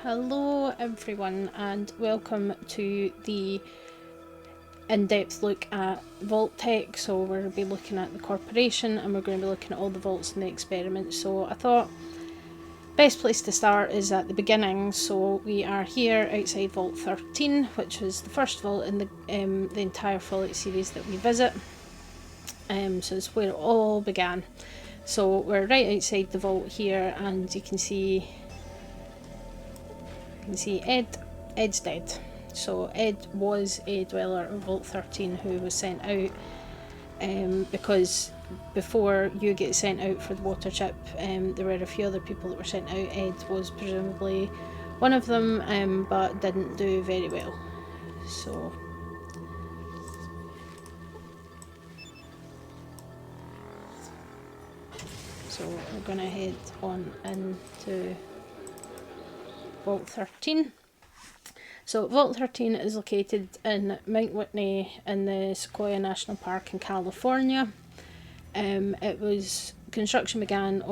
Hello everyone and welcome to the in-depth look at Vault-Tec. So we're going to be looking at the corporation and we're going to be looking at all the vaults in the experiment. So I thought best place to start is at the beginning. So we are here outside Vault 13, which was the first vault in the entire Fallout series that we visit. So it's where it all began. So we're right outside the vault here and you can see Ed's dead. So Ed was a dweller of Vault 13 who was sent out because before you get sent out for the water chip, there were a few other people that were sent out. Ed was presumably one of them, but didn't do very well. So we're going to head on into Vault 13. So Vault 13 is located in Mount Whitney in the Sequoia National Park in California. Construction began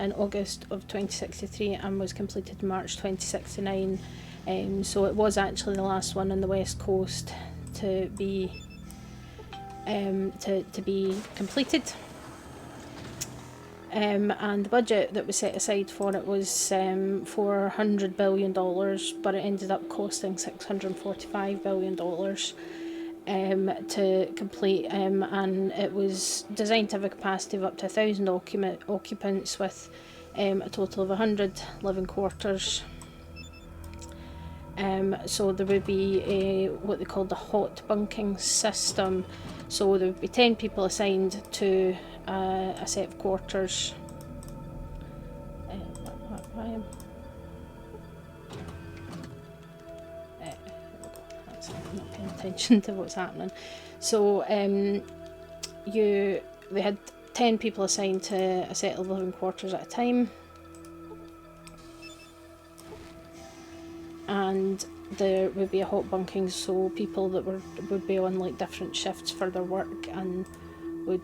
in August of 2063 and was completed in March 2069. So it was actually the last one on the west coast to be completed. And the budget that was set aside for it was $400 billion, but it ended up costing $645 billion to complete, and it was designed to have a capacity of up to 1,000 occupants with a total of 100 living quarters. So there would be what they called the hot bunking system. So there would be 10 people assigned to a set of quarters. That's not paying attention to what's happening. So they had 10 people assigned to a set of living quarters at a time. And there would be a hot bunking, so people that would be on like different shifts for their work and would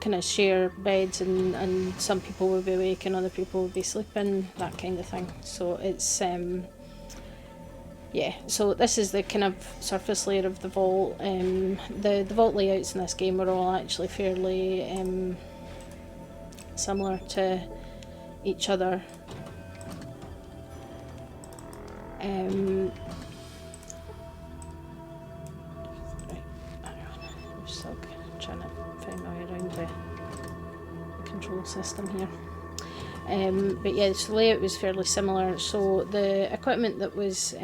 kind of share beds, and some people would be awake and other people would be sleeping, that kind of thing. So it's so this is the kind of surface layer of the vault. The vault layouts in this game are all actually fairly similar to each other. I'm still trying to find my way around the control system here. But yeah, so the layout was fairly similar. So the equipment that was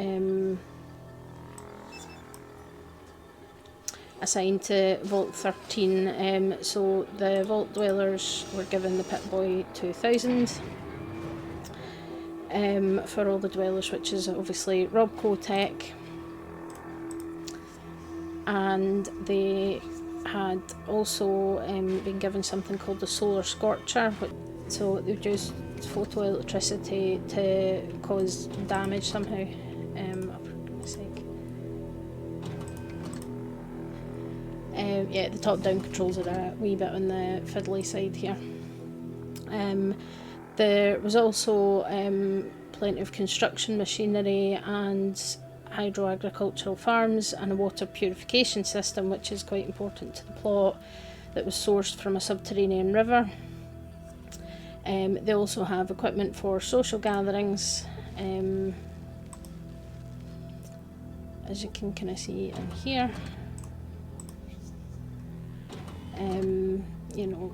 assigned to Vault 13, so the Vault dwellers were given the Pip-Boy 2000 for all the dwellers, which is obviously Vault-Tec, and they had also been given something called the Solar Scorcher, so they would use photoelectricity to cause damage somehow. The top-down controls are a wee bit on the fiddly side here. There was also plenty of construction machinery and hydro-agricultural farms and a water purification system, which is quite important to the plot, that was sourced from a subterranean river. They also have equipment for social gatherings, as you can kind of see in here.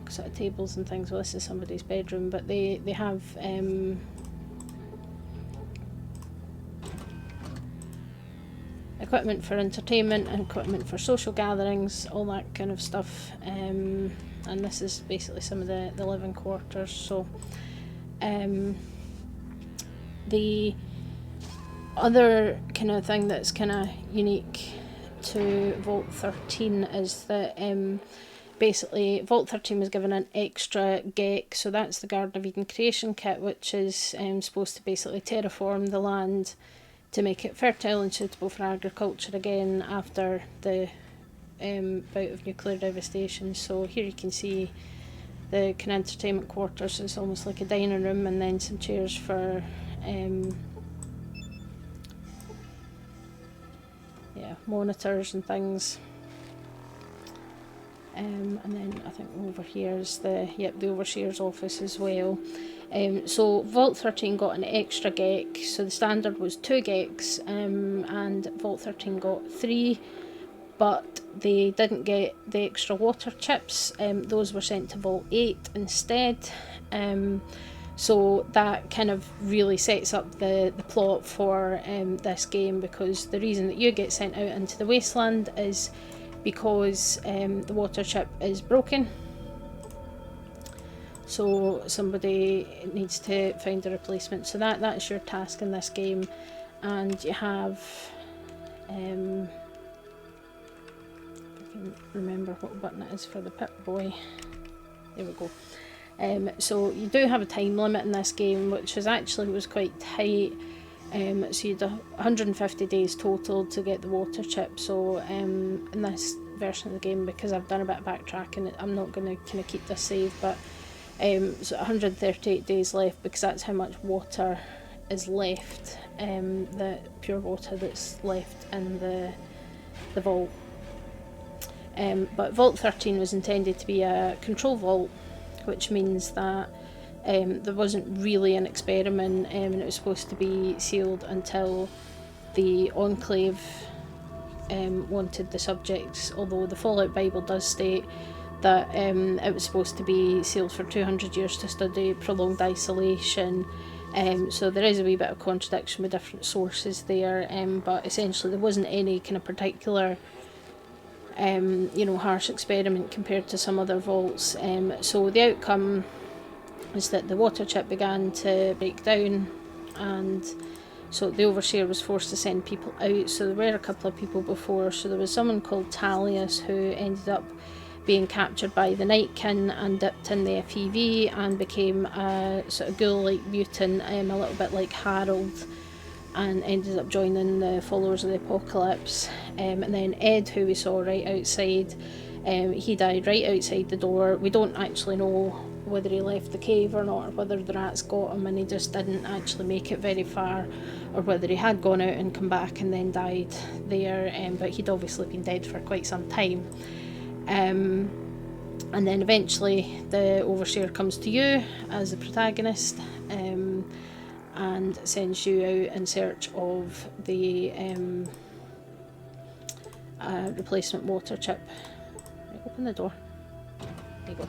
Sort of tables and things. Well, this is somebody's bedroom, but they have equipment for entertainment and equipment for social gatherings, all that kind of stuff. And this is basically some of the living quarters. So the other kind of thing that's kind of unique to Vault 13 is that basically Vault 13 was given an extra GECK, so that's the Garden of Eden creation kit, which is supposed to basically terraform the land to make it fertile and suitable for agriculture again after the bout of nuclear devastation. So here you can see the kind of entertainment quarters. It's almost like a dining room, and then some chairs for monitors and things. And then I think over here is the overseer's office as well. So Vault 13 got an extra GECK, so the standard was 2 GECKs, and Vault 13 got 3, but they didn't get the extra water chips. Those were sent to Vault 8 instead. So that kind of really sets up the plot for this game, because the reason that you get sent out into the wasteland is because the water chip is broken. So somebody needs to find a replacement. So that's your task in this game. And you have I can remember what button it is for the Pip-Boy. There we go. So you do have a time limit in this game, which was quite tight. So you had 150 days total to get the water chip. So in this version of the game, because I've done a bit of backtracking, I'm not going to kind of keep this save, but so 138 days left, because that's how much water is left, the pure water that's left in the vault. But Vault 13 was intended to be a control vault, which means that there wasn't really an experiment, and it was supposed to be sealed until the Enclave wanted the subjects, although the Fallout Bible does state that it was supposed to be sealed for 200 years to study prolonged isolation. So there is a wee bit of contradiction with different sources there, but essentially there wasn't any kind of particular harsh experiment compared to some other vaults. So the outcome is that the water chip began to break down, and so the Overseer was forced to send people out. So there were a couple of people before. So there was someone called Talius who ended up being captured by the Nightkin and dipped in the FEV and became a sort of ghoul-like mutant, a little bit like Harold, and ended up joining the Followers of the Apocalypse. And then Ed, who we saw right outside, he died right outside the door. We don't actually know whether he left the cave or not, or whether the rats got him and he just didn't actually make it very far, or whether he had gone out and come back and then died there, but he'd obviously been dead for quite some time. And then eventually the Overseer comes to you as the protagonist, and sends you out in search of the replacement water chip. Right, open the door. There you go.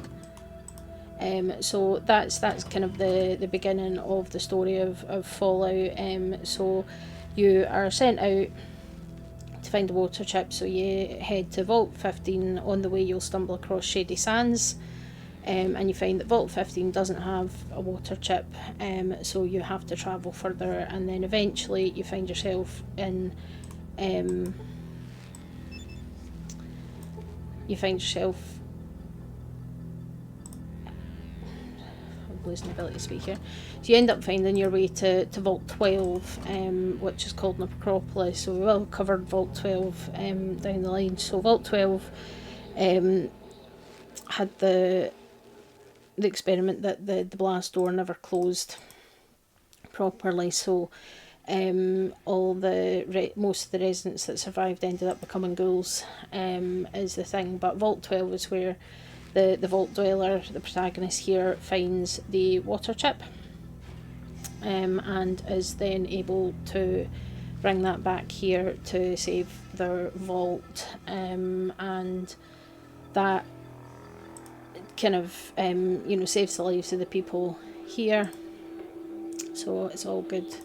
So that's kind of the beginning of the story of Fallout. So you are sent out to find the water chip, so you head to Vault 15. On the way you'll stumble across Shady Sands, and you find that Vault 15 doesn't have a water chip, so you have to travel further, and then eventually you find yourself in I'm losing the ability to speak here. So you end up finding your way to Vault 12, which is called Necropolis. So we will have covered Vault 12 down the line. So Vault 12 had the experiment that the blast door never closed properly. So most of the residents that survived ended up becoming ghouls, is the thing. But Vault 12 is where the Vault Dweller, the protagonist here, finds the water chip, and is then able to bring that back here to save their vault, and that kind of saves the lives of the people here. So it's all good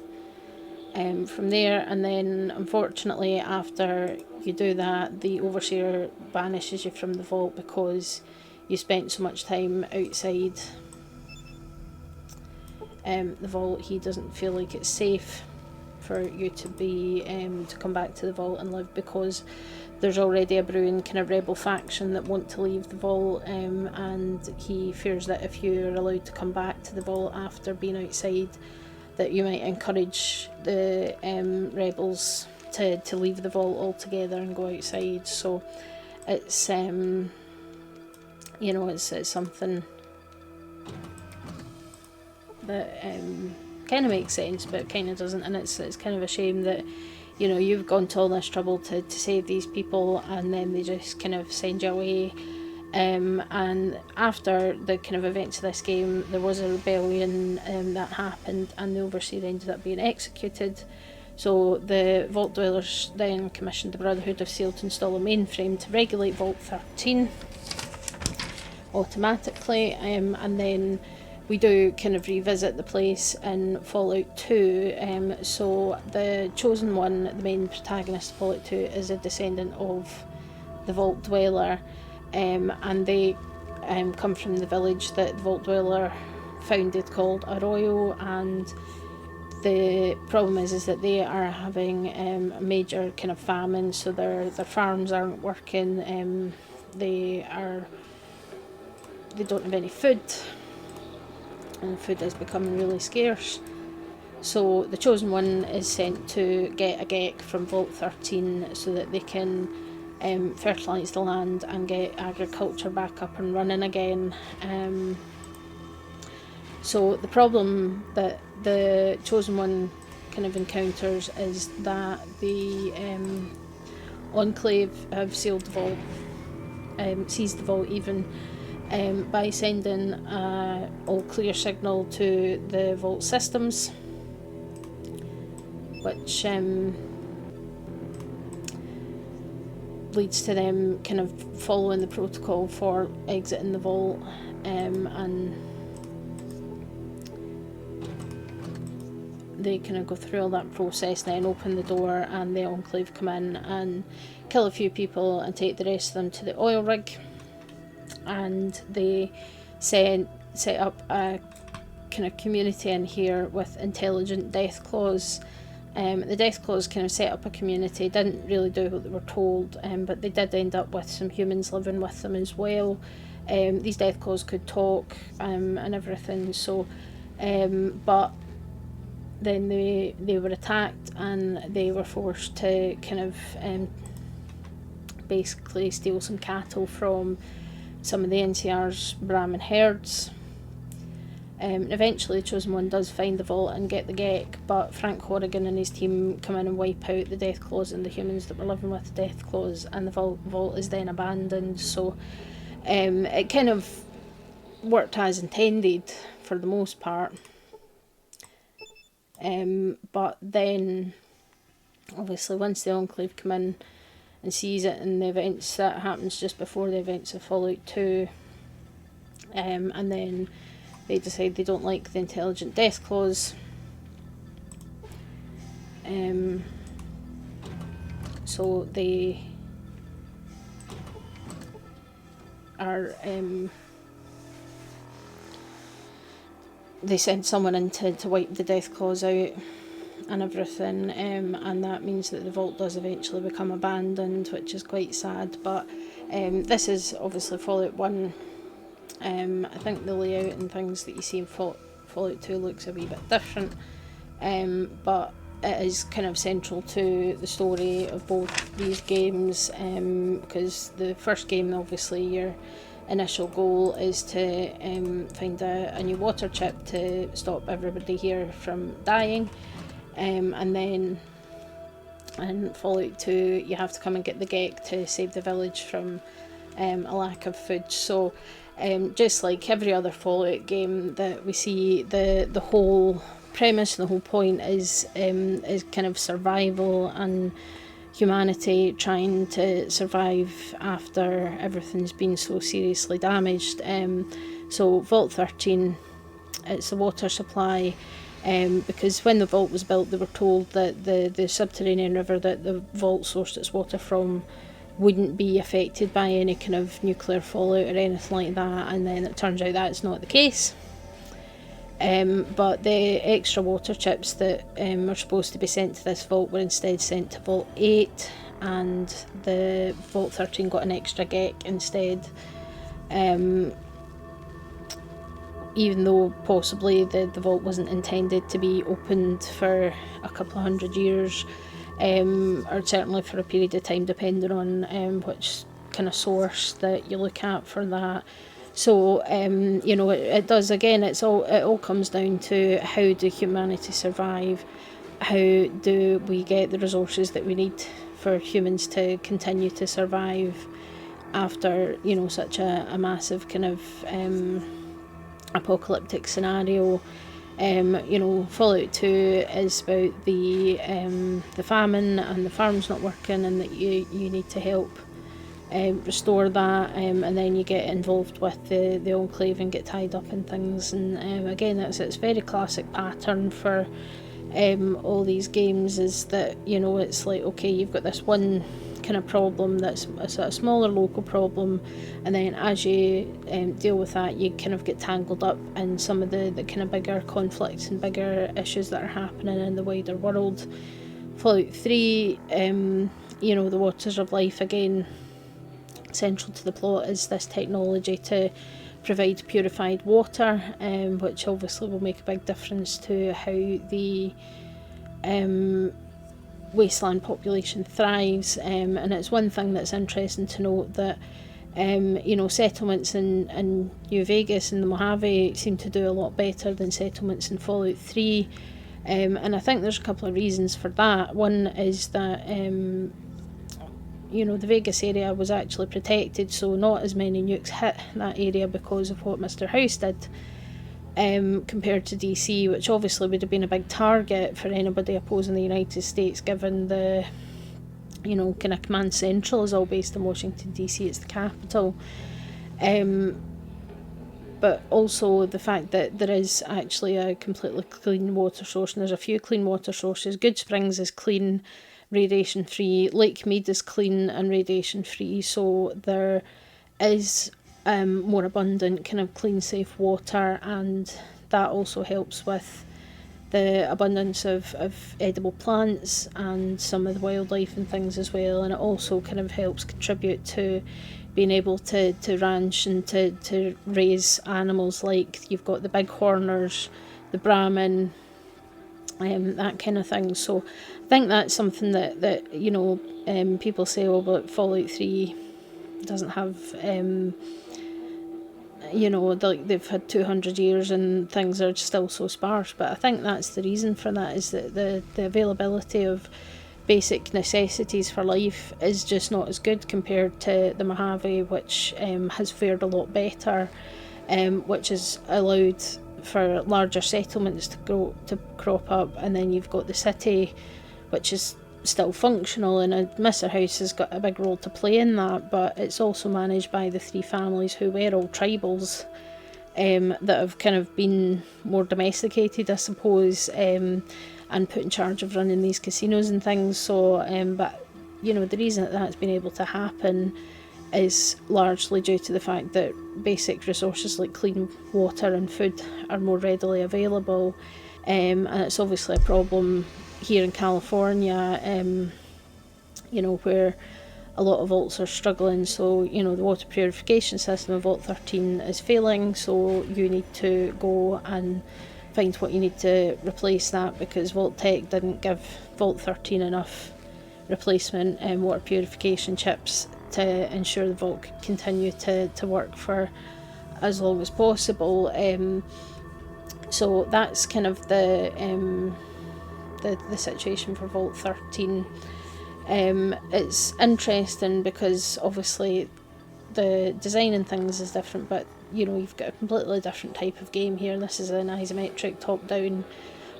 from there. And then unfortunately after you do that, the Overseer banishes you from the vault because you spent so much time outside the vault. He doesn't feel like it's safe for you to be to come back to the vault and live, because there's already a brewing kind of rebel faction that want to leave the vault, and he fears that if you're allowed to come back to the vault after being outside, that you might encourage the rebels to leave the vault altogether and go outside. So it's it's something that kind of makes sense, but kind of doesn't, and it's kind of a shame that, you know, you've gone to all this trouble to save these people, and then they just kind of send you away. And after the kind of events of this game, there was a rebellion that happened, and the Overseer ended up being executed. So the Vault Dwellers then commissioned the Brotherhood of Seal to install a mainframe to regulate Vault 13 automatically, and then we do kind of revisit the place in Fallout 2. So the Chosen One, the main protagonist of Fallout 2, is a descendant of the Vault Dweller, and they come from the village that the Vault Dweller founded called Arroyo, and the problem is that they are having a major kind of famine, so their farms aren't working, they don't have any food, and food is becoming really scarce. So the Chosen One is sent to get a GECK from Vault 13 so that they can fertilise the land and get agriculture back up and running again. So the problem that the Chosen One kind of encounters is that the Enclave have sealed the vault, seized the vault even, by sending all clear signal to the vault systems, which leads to them kind of following the protocol for exiting the vault, and they kind of go through all that process, then open the door, and the Enclave come in and kill a few people and take the rest of them to the oil rig, and they set up a kind of community in here with intelligent death claws. The death claws kind of set up a community, didn't really do what they were told, but they did end up with some humans living with them as well. These death claws could talk and everything, so but then they were attacked, and they were forced to kind of basically steal some cattle from some of the NCR's Brahmin herds. Eventually the Chosen One does find the vault and get the GECK, but Frank Horrigan and his team come in and wipe out the death claws and the humans that were living with the death claws, and the vault is then abandoned. So it kind of worked as intended for the most part. But then obviously once the Enclave come in and sees it, and the events that happens just before the events of Fallout 2, and then they decide they don't like the intelligent death claws, so they are they send someone in to wipe the death claws out and everything, and that means that the vault does eventually become abandoned, which is quite sad. But this is obviously Fallout 1. I think the layout and things that you see in Fallout 2 looks a wee bit different, but it is kind of central to the story of both these games, because the first game, obviously your initial goal is to find a new water chip to stop everybody here from dying, and then in Fallout 2 you have to come and get the GECK to save the village from a lack of food. So just like every other Fallout game that we see, the whole premise, the whole point is kind of survival and humanity trying to survive after everything's been so seriously damaged. So Vault 13, it's a water supply, because when the vault was built they were told that the subterranean river that the vault sourced its water from wouldn't be affected by any kind of nuclear fallout or anything like that, and then it turns out that's not the case. But the extra water chips that were supposed to be sent to this vault were instead sent to Vault 8, and the Vault 13 got an extra GECK instead, even though possibly the vault wasn't intended to be opened for a couple of hundred years, or certainly for a period of time depending on which kind of source that you look at for that. So you know, it does, again, it all comes down to how do humanity survive, how do we get the resources that we need for humans to continue to survive after, you know, such a massive kind of apocalyptic scenario. You know, Fallout 2 is about the famine and the farm's not working, and that you need to help restore that, and then you get involved with the enclave and get tied up in things. And again, it's very classic pattern for all these games, is that, you know, it's like, okay, you've got this one kind of problem that's a smaller local problem, and then as you deal with that, you kind of get tangled up in some of the kind of bigger conflicts and bigger issues that are happening in the wider world. Fallout 3, you know, the Waters of Life, again, central to the plot is this technology to provide purified water, which obviously will make a big difference to how the wasteland population thrives. And it's one thing that's interesting to note, that you know, settlements in New Vegas and the Mojave seem to do a lot better than settlements in Fallout 3, and I think there's a couple of reasons for that. One is that you know, the Vegas area was actually protected, so not as many nukes hit that area because of what Mr. House did, compared to DC, which obviously would have been a big target for anybody opposing the United States, given the, you know, kind of command central is all based in Washington DC, it's the capital. But also the fact that there is actually a completely clean water source, and there's a few clean water sources. Good Springs is clean, radiation free. Lake Mead is clean and radiation free, so there is more abundant kind of clean, safe water, and that also helps with the abundance of edible plants and some of the wildlife and things as well. And it also kind of helps contribute to being able to ranch and to raise animals, like you've got the bighorners, the Brahmin, that kind of thing. So I think that's something that you know, people say, oh, but Fallout 3 doesn't have, you know, they've had 200 years and things are still so sparse. But I think that's the reason for that, is that the availability of basic necessities for life is just not as good compared to the Mojave, which has fared a lot better, which has allowed for larger settlements to crop up. And then you've got the city, which is still functional, and Mr. House has got a big role to play in that, but it's also managed by the three families who were all tribals, that have kind of been more domesticated, I suppose, and put in charge of running these casinos and things. So but you know, the reason that that's been able to happen is largely due to the fact that basic resources like clean water and food are more readily available, and it's obviously a problem here in California, you know, where a lot of vaults are struggling. So, you know, the water purification system of Vault 13 is failing, so you need to go and find what you need to replace that, because Vault-Tec didn't give Vault 13 enough replacement water purification chips to ensure the vault could continue to work for as long as possible. So that's kind of the situation for Vault 13. It's interesting because obviously the design and things is different, but you know, you've got a completely different type of game here. This is an isometric top-down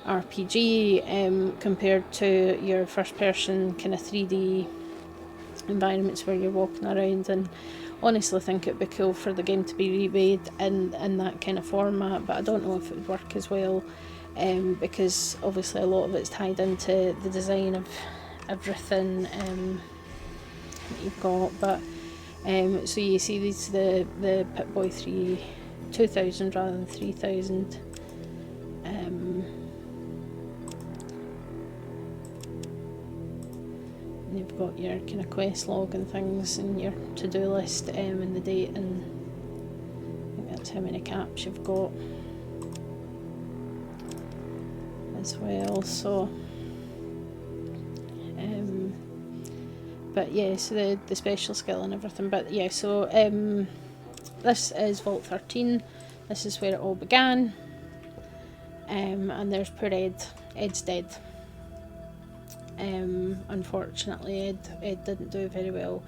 RPG, compared to your first-person kind of 3D environments where you're walking around. And honestly, I think it'd be cool for the game to be remade in that kind of format, but I don't know if it would work as well, because obviously a lot of it's tied into the design of everything that you've got. But so you see these the Pip-Boy 2000 rather than 3000. You've got your kind of quest log and things, and your to-do list, and the date, and I think that's how many caps you've got as well. So but yeah, so the special skill and everything. But yeah, so this is Vault 13. This is where it all began. And there's poor Ed. Ed's dead. Unfortunately, Ed didn't do very well.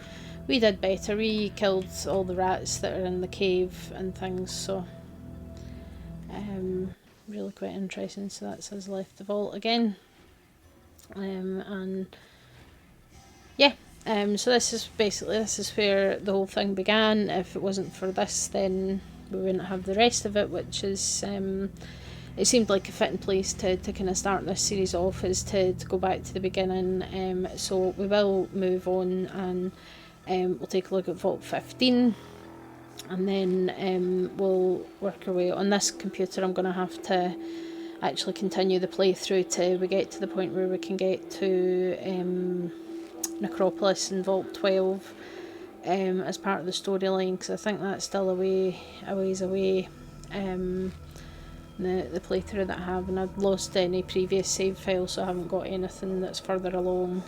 We did better. We killed all the rats that are in the cave and things, so really quite interesting. So that's us left the vault again. And yeah, so this is where the whole thing began. If it wasn't for this, then we wouldn't have the rest of it, which is it seemed like a fitting place to kind of start this series off, is to go back to the beginning. So we will move on, and we'll take a look at Vault 15, and then we'll work our way on this computer. I'm going to have to actually continue the playthrough till we get to the point where we can get to Necropolis and Vault 12 as part of the storyline, because I think that's still a ways away. The playthrough that I have, and I've lost any previous save files, so I haven't got anything that's further along.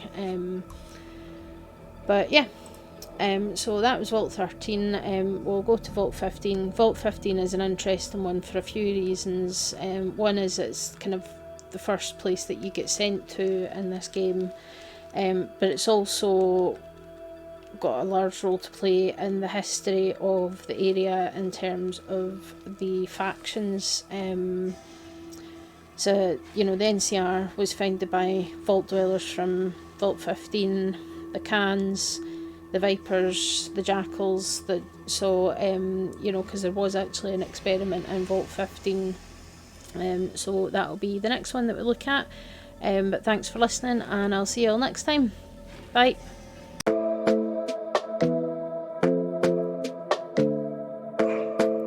But yeah, so that was Vault 13. We'll go to Vault 15. Vault 15 is an interesting one for a few reasons. One is it's kind of the first place that you get sent to in this game, but it's also got a large role to play in the history of the area in terms of the factions. So, you know, the NCR was founded by vault dwellers from Vault 15, the Cans, the Vipers, the Jackals, you know, because there was actually an experiment in Vault 15. So that'll be the next one that we look at. But thanks for listening, and I'll see you all next time. Bye.